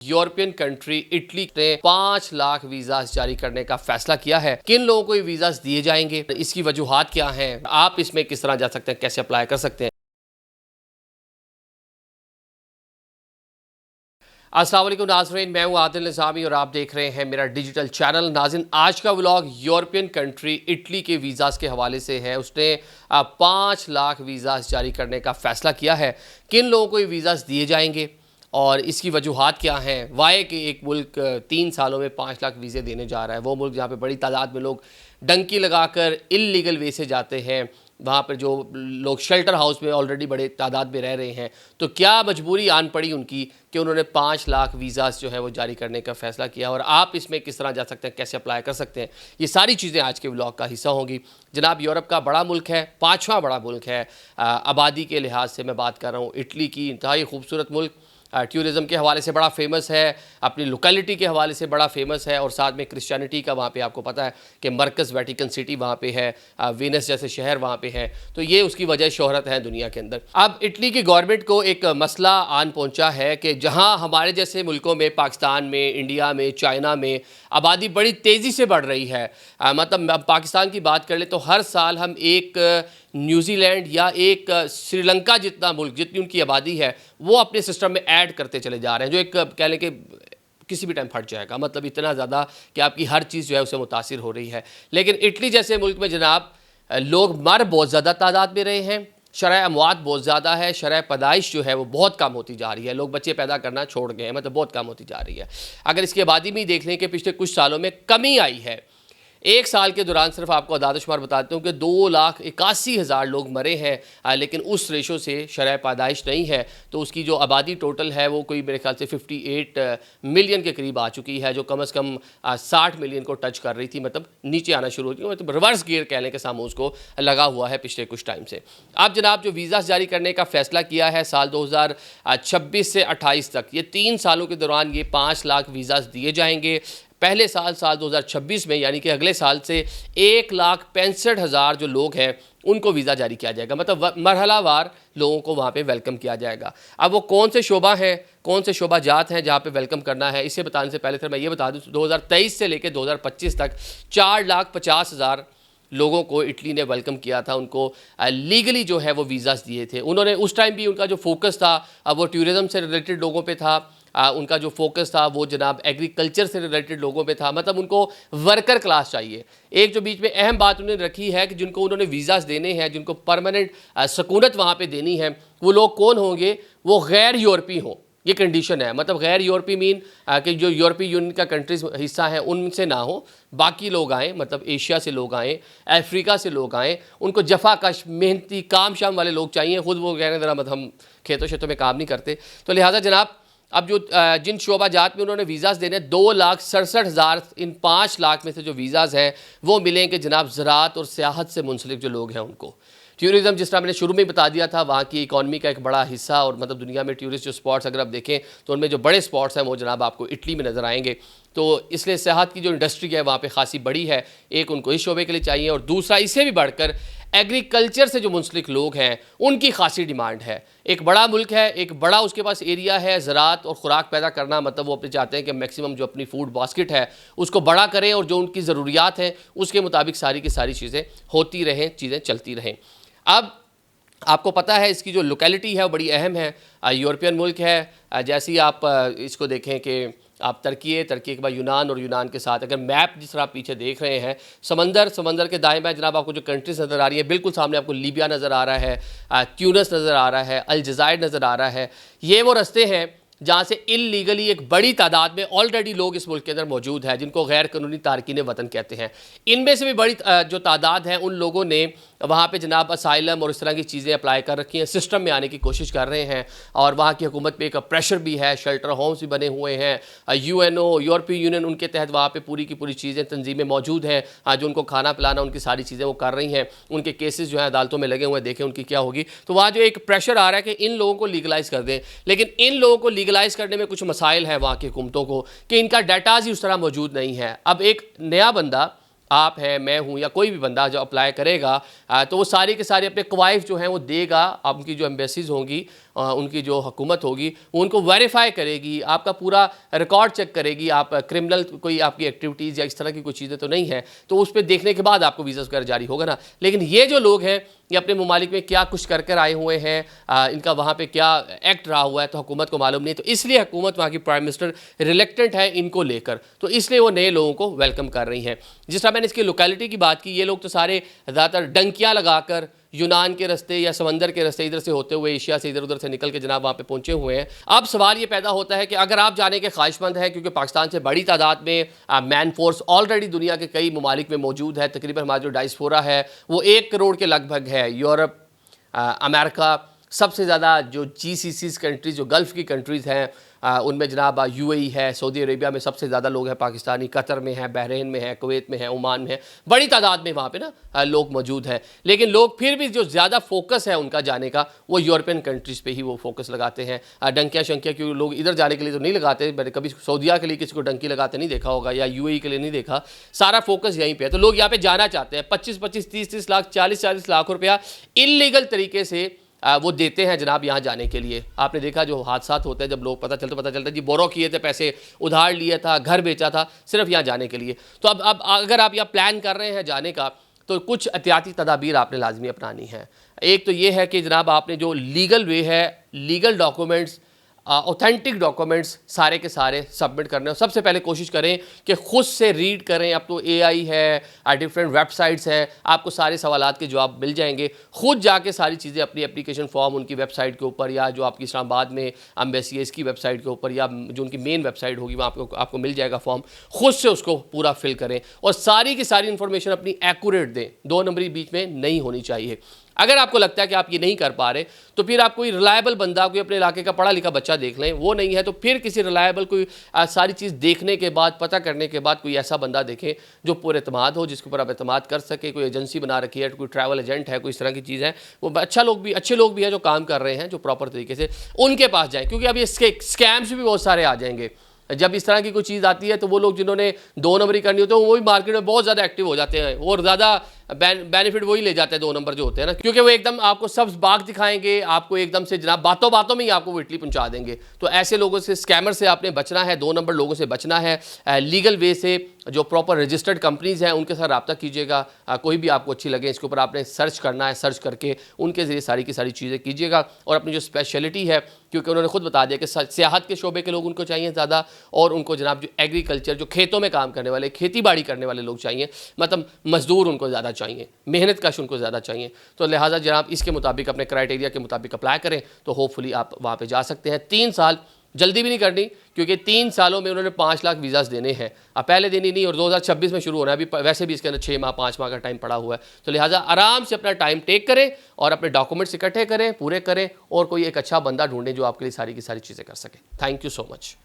European country Italy ने 5 lakh visas जारी करने का फैसला किया है। किन लोगों को ये वीज़ास दिए जाएंगे, इसकी वजूहात क्या हैं, आप इसमें किस तरह जा सकते हैं, कैसे अप्लाई कर सकते हैं। अस्सलाम वालेकुम नाज़रीन, मैं हूं आदिल निज़ामी और आप देख रहे हैं मेरा डिजिटल चैनल। नाज़रीन, आज का व्लॉग यूरोपियन कंट्री इटली के वीज़ास के हवाले से है। उसने 5 लाख वीज़ास जारी करने का फ़ैसला किया है। किन लोगों को ये वीज़ास दिए जाएंगे और इसकी वजूहात क्या हैं। वाए कि एक मुल्क 3 सालों में 5 लाख वीज़े देने जा रहा है, वो मुल्क जहाँ पे बड़ी तादाद में लोग डंकी लगाकर इल्लीगल वे से जाते हैं, वहाँ पर जो लोग शेल्टर हाउस में ऑलरेडी बड़े तादाद में रह रहे हैं, तो क्या मजबूरी आन पड़ी उनकी कि उन्होंने 5 लाख वीज़ास जो है वो जारी करने का फ़ैसला किया और आप इसमें किस तरह जा सकते हैं, कैसे अप्लाई कर सकते हैं। ये सारी चीज़ें आज के व्लॉग का हिस्सा होंगी। जनाब, यूरोप का बड़ा मुल्क है, 5वां बड़ा मुल्क है आबादी के लिहाज से मैं बात कर रहा हूँ। इटली की इंतहाई खूबसूरत मुल्क, टूरिज़म के हवाले से बड़ा फेमस है, अपनी लोकेलिटी के हवाले से बड़ा फेमस है और साथ में क्रिश्चियनिटी का वहाँ पे आपको पता है कि मरकज़ वेटिकन सिटी वहाँ पे है, वीनस जैसे शहर वहाँ पे है, तो ये उसकी वजह शोहरत है दुनिया के अंदर। अब इटली की गवर्नमेंट को एक मसला आन पहुँचा है कि जहाँ हमारे जैसे मुल्कों में, पाकिस्तान में, इंडिया में, चाइना में आबादी बड़ी तेज़ी से बढ़ रही है, मतलब पाकिस्तान की बात कर ले तो हर साल हम एक न्यूजीलैंड या एक श्रीलंका जितना मुल्क, जितनी उनकी आबादी है, वो अपने सिस्टम में ऐड करते चले जा रहे हैं, जो एक कह लें कि किसी भी टाइम फट जाएगा। मतलब इतना ज़्यादा कि आपकी हर चीज़ जो है उससे मुतासिर हो रही है। लेकिन इटली जैसे मुल्क में जनाब लोग मर बहुत ज़्यादा तादाद में रहे हैं, शरह अमवात बहुत ज़्यादा है, शरह पैदाइश जो है वो बहुत कम होती जा रही है, लोग बच्चे पैदा करना छोड़ गए हैं, मतलब बहुत कम होती जा रही है। अगर इसकी आबादी में देख लें कि पिछले कुछ सालों में कमी आई है, एक साल के दौरान सिर्फ आपको अदाद-ओ-शुमार बताते हूँ कि 2,81,000 लोग मरे हैं, लेकिन उस रेशो से शरह पैदाइश नहीं है, तो उसकी जो आबादी टोटल है वो कोई मेरे ख्याल से 58 मिलियन के करीब आ चुकी है, जो कम से कम 60 मिलियन को टच कर रही थी, मतलब नीचे आना शुरू हो गई, मतलब रिवर्स गियर कह लें कि सामू उसको लगा हुआ है पिछले कुछ टाइम से। अब जनाब जो वीज़ा जारी करने का फ़ैसला किया है साल 2026 से 28 तक, ये 3 सालों के दौरान ये 5 लाख वीज़ास दिए जाएंगे। पहले साल 2026 में, यानी कि अगले साल से 1,65,000 जो लोग हैं उनको वीज़ा जारी किया जाएगा, मतलब मरहलावार लोगों को वहाँ पे वेलकम किया जाएगा। अब वो कौन से शोबा हैं, कौन से शोबा जात हैं जहाँ पे वेलकम करना है, इसे बताने से पहले फिर मैं ये बता दूँ 2023 से लेकर 2025 तक 4,50,000 लोगों को इटली ने वेलकम किया था, उनको लीगली जो है वो वीज़ास दिए थे। उन्होंने उस टाइम भी उनका जो फोकस था वो टूरिज़म से रिलेटेड लोगों पे था, उनका जो फोकस था वो जनाब एग्रीकल्चर से रिलेटेड लोगों पे था, मतलब उनको वर्कर क्लास चाहिए। एक जो बीच में अहम बात उन्होंने रखी है कि जिनको उन्होंने वीज़ास देने हैं, जिनको परमानेंट सकूनत वहाँ पे देनी है, वो लोग कौन होंगे, वो गैर यूरोपीय हों, ये कंडीशन है। मतलब गैर यूरोपीय मीन कि जो यूरोपीय यूनियन का कंट्रीज़ हिस्सा है उनसे ना हो, बाकी लोग आएँ, मतलब एशिया से लोग आएँ, अफ्रीका से लोग आएँ, उनको जफाकश मेहनती काम शाम वाले लोग चाहिए। ख़ुद वो कह रहे हैं ज़रा मतलब हम खेतों शेतों में काम नहीं करते, तो लिहाजा जनाब अब जो जिन शोबा जात में उन्होंने वीज़ास देने 2,67,000, इन 5 लाख में से जो वीज़ास हैं वो मिलेंगे जनाब ज़राअत और सियाहत से मुंसलिक जो लोग हैं उनको। टूरिज़म जिस तरह मैंने शुरू में ही बता दिया था, वहाँ की इकॉनमी का एक बड़ा हिस्सा, और मतलब दुनिया में टूरिस्ट जो स्पॉट्स अगर आप देखें तो उनमें जो बड़े स्पॉट्स हैं वो जनाब आपको इटली में नज़र आएंगे। तो इसलिए सियाहत की जो इंडस्ट्री है वहाँ पे खासी बड़ी है, एक उनको इस शोबे के लिए चाहिए, और दूसरा इससे भी बढ़कर एग्रीकल्चर से जो मुंसलिक लोग हैं उनकी खासी डिमांड है। एक बड़ा मुल्क है, एक बड़ा उसके पास एरिया है, ज़राअत और ख़ुराक पैदा करना, मतलब वो अपने चाहते हैं कि मैक्सिमम जो अपनी फूड बास्केट है उसको बड़ा करें और जो उनकी ज़रूरियात हैं उसके मुताबिक सारी की सारी चीज़ें होती रहें, चीज़ें चलती रहें। अब आपको पता है इसकी जो लोकेलिटी है वो बड़ी अहम है, यूरोपियन मुल्क है। जैसे ही आप इसको देखें कि आप तुर्की के बाद यूनान, और यूनान के साथ अगर मैप जिस तरह आप पीछे देख रहे हैं, समंदर के दाएं बाएं जनाब आपको जो कंट्रीज नज़र आ रही है, बिल्कुल सामने आपको लीबिया नज़र आ रहा है, ट्यूनिस नज़र आ रहा है, अलजायर नज़र आ रहा है। ये वो रास्ते हैं जहाँ से इल्लीगली एक बड़ी तादाद में ऑलरेडी लोग इस मुल्क के अंदर मौजूद है, जिनको गैर कानूनी तारकीन वतन कहते हैं। इनमें से भी बड़ी जो तादाद है उन लोगों ने वहाँ पे जनाब असाइलम और इस तरह की चीज़ें अप्लाई कर रखी हैं, सिस्टम में आने की कोशिश कर रहे हैं, और वहाँ की हुकूमत पे एक प्रेशर भी है, शेल्टर होम्स भी बने हुए हैं, यूएनओ यूरोपीय यूनियन उनके तहत वहाँ पे पूरी की पूरी चीज़ें तंजीमें मौजूद हैं, जो उनको खाना पिलाना, उनकी सारी चीज़ें वो कर रही हैं। उनके केसेस जो हैं अदालतों में लगे हुए हैं, देखें उनकी क्या होगी। तो वहाँ जो एक प्रेशर आ रहा है कि इन लोगों को लीगलाइज़ कर दें, लेकिन इन लोगों को लीगलाइज़ करने में कुछ मसाइल हैं वहाँ की हुकूमतों को कि इनका डाटाज ही उस तरह मौजूद नहीं है। अब एक नया बंदा आप हैं, मैं हूं, या कोई भी बंदा जो अप्लाई करेगा तो वो सारी के सारे अपने क्वाइफ जो हैं वो देगा। उनकी जो एम्बेसीज होंगी, उनकी जो हुकूमत होगी वो उनको वेरीफाई करेगी, आपका पूरा रिकॉर्ड चेक करेगी, आप क्रिमिनल कोई आपकी एक्टिविटीज़ या इस तरह की कोई चीज़ें तो नहीं है, तो उस पर देखने के बाद आपको वीज़ा वगैरह जारी होगा ना। लेकिन ये जो लोग हैं ये अपने ममालिक में क्या कुछ कर आए हुए हैं, इनका वहाँ पे क्या एक्ट रहा हुआ है, तो हुकूमत को मालूम नहीं। तो इसलिए हुकूमत, वहाँ की प्राइम मिनिस्टर रिलेक्टेंट है इनको लेकर, तो इसलिए वो नए लोगों को वेलकम कर रही हैं। जिस तरह मैंने इसकी लोकेलिटी की बात की, ये लोग तो सारे ज़्यादातर डंकियाँ लगाकर यूनान के रास्ते या समंदर के रास्ते इधर से होते हुए एशिया से इधर उधर से निकल के जनाब वहाँ पे पहुँचे हुए हैं। अब सवाल ये पैदा होता है कि अगर आप जाने के ख्वाहिशमंद हैं, क्योंकि पाकिस्तान से बड़ी तादाद में मैन फोर्स ऑलरेडी दुनिया के कई ममालिक में मौजूद है, तकरीबन हमारा जो डायस्पोरा है वो 1 करोड़ के लगभग है। यूरोप, अमेरिका, सबसे ज़्यादा जो GCC कंट्रीज़, जो गल्फ़ की कंट्रीज़ हैं, उनमें जनाब UAE है, सऊदी अरेबिया में सबसे ज़्यादा लोग हैं पाकिस्तानी, कतर में है, बहरीन में है, कुवैत में है, ओमान में है, बड़ी तादाद में वहाँ पे ना लोग मौजूद हैं। लेकिन लोग फिर भी जो ज़्यादा फोकस है उनका जाने का वो यूरोपियन कंट्रीज़ पे ही वो फोकस लगाते हैं। डंकियाँ शंकियाँ क्योंकि लोग इधर जाने के लिए तो नहीं लगाते, मैंने कभी सऊदिया के लिए किसी को डंकी लगाते नहीं देखा होगा, या UAE के लिए नहीं देखा, सारा फोकस यहीं पर है। तो लोग यहाँ पर जाना चाहते हैं, 25-25, 30-30 लाख, 40-40 लाख रुपया इल्लीगल तरीके से वो देते हैं जनाब यहाँ जाने के लिए। आपने देखा जो हादसा होते हैं, जब लोग पता चलता है जी बोरो किए थे, पैसे उधार लिए था, घर बेचा था सिर्फ यहाँ जाने के लिए। तो अब अगर आप यहाँ प्लान कर रहे हैं जाने का, तो कुछ एहतियाती तदाबीर आपने लाजमी अपनानी है। एक तो ये है कि जनाब आपने जो लीगल वे है, लीगल डॉक्यूमेंट्स, ऑथेंटिक डॉक्यूमेंट्स सारे के सारे सबमिट करने। और सबसे पहले कोशिश करें कि खुद से रीड करें। अब तो AI है, डिफरेंट वेबसाइट्स हैं, आपको सारे सवालात के जवाब मिल जाएंगे। खुद जाके सारी चीज़ें अपनी एप्लीकेशन फॉर्म उनकी वेबसाइट के ऊपर, या जो आपकी इस्लामाबाद में एम्बेसी है इसकी वेबसाइट के ऊपर, या जो उनकी मेन वेबसाइट होगी वहाँ आपको मिल जाएगा फॉर्म। खुद से उसको पूरा फिल करें और सारी की सारी इन्फॉर्मेशन अपनी एक्यूरेट दें, 2 नंबरी बीच में नहीं होनी चाहिए। अगर आपको लगता है कि आप ये नहीं कर पा रहे, तो फिर आप कोई रिलायबल बंदा, कोई अपने इलाके का पढ़ा लिखा बच्चा देख लें। वो नहीं है तो फिर किसी रिलायबल, कोई सारी चीज़ देखने के बाद, पता करने के बाद कोई ऐसा बंदा देखें जो पूरे एतमाद हो, जिसके ऊपर आप एतमाद कर सके। कोई एजेंसी बना रखी है, कोई ट्रैवल एजेंट है, कोई इस तरह की चीज़ है, वो अच्छे लोग भी हैं जो काम कर रहे हैं, जो प्रॉपर तरीके से, उनके पास जाएँ। क्योंकि अब ये स्कैम्स भी बहुत सारे आ जाएंगे। जब इस तरह की कोई चीज़ आती है तो वो लोग जिन्होंने 2 नंबरी करनी होती है वो भी मार्केट में बहुत ज़्यादा एक्टिव हो जाते हैं, और ज़्यादा बेनिफिट वही ले जाते हैं 2 नंबर जो होते हैं ना, क्योंकि वो एकदम आपको सब्ज बाग दिखाएंगे, आपको एकदम से जनाब बातों बातों में ही आपको वो इटली पहुंचा देंगे। तो ऐसे लोगों से, स्कैमर से आपने बचना है, 2 नंबर लोगों से बचना है। लीगल वे से जो प्रॉपर रजिस्टर्ड कंपनीज़ हैं उनके साथ रब्ता कीजिएगा। कोई भी आपको अच्छी लगे, इसके ऊपर आपने सर्च करना है, सर्च करके उनके ज़रिए सारी की सारी चीज़ें कीजिएगा। और अपनी जो स्पेशलिटी है, क्योंकि उन्होंने खुद बता दिया कि सियाहत के शोबे के लोग उनको चाहिए ज़्यादा, और उनको जनाब जो एग्रीकल्चर, जो खेतों में काम करने वाले, खेती बाड़ी करने वाले लोग चाहिए, मतलब मज़दूर उनको ज़्यादा चाहिए, मेहनत कश उनको ज़्यादा चाहिए। तो लिहाजा जनाब इसके मुताबिक, अपने क्राइटेरिया के मुताबिक अप्लाई करें, तो होपफुली आप वहाँ पे जा सकते हैं। 3 साल, जल्दी भी नहीं करनी, क्योंकि 3 सालों में उन्होंने 5 लाख वीज़ाज़ देने हैं। अब पहले दिन ही नहीं, और 2026 में शुरू होना है, अभी वैसे भी इसके अंदर 6 माह 5 माह का टाइम पड़ा हुआ है। तो लिहाजा आराम से अपना टाइम टेक करें और अपने डॉक्यूमेंट्स इकट्ठे करें, पूरे करें, और कोई एक अच्छा बंदा ढूंढें जो आपके लिए सारी की सारी चीज़ें कर सके। Thank you so much.